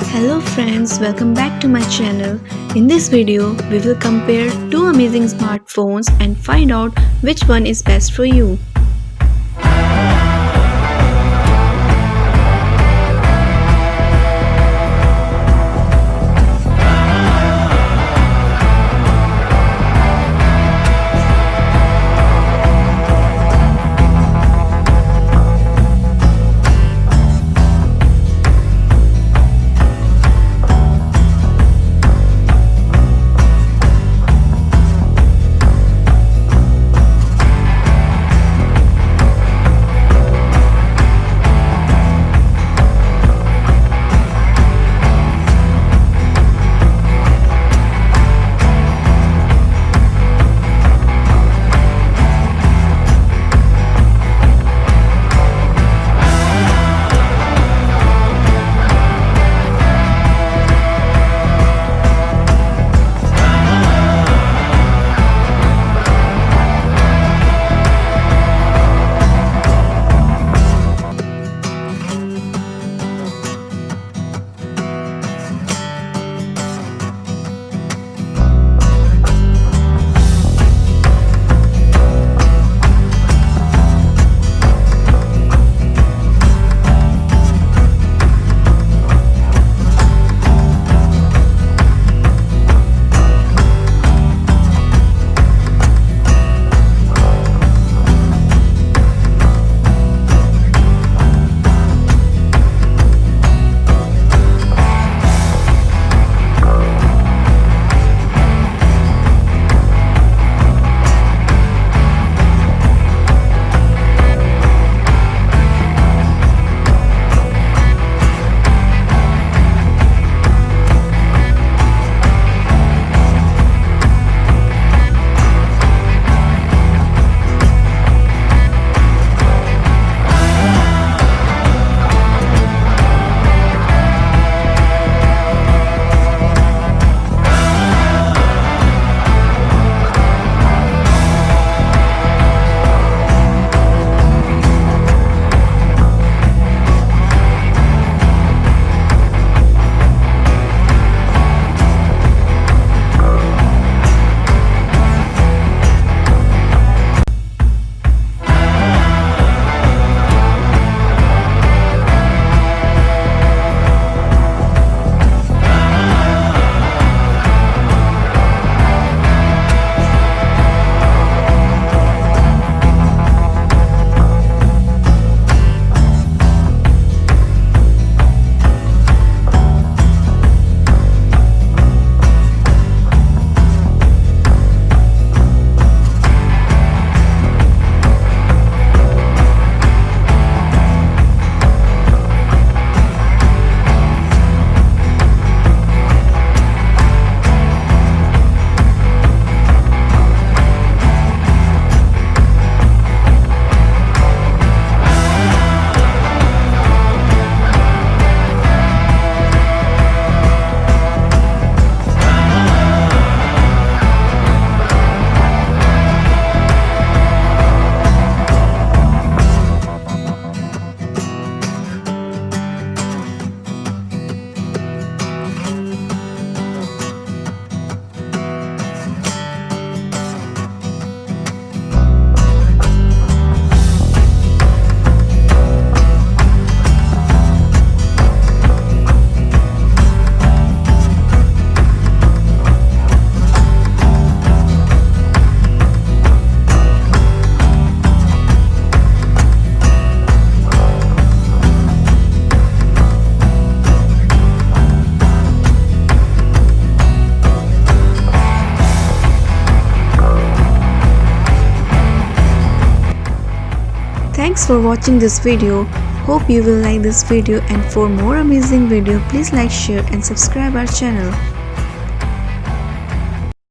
Hello friends, welcome back to my channel. In this video, we will compare two amazing smartphones and find out which one is best for you. Thanks for watching this video. Hope you will like this video, and for more amazing video please like, share and subscribe our channel.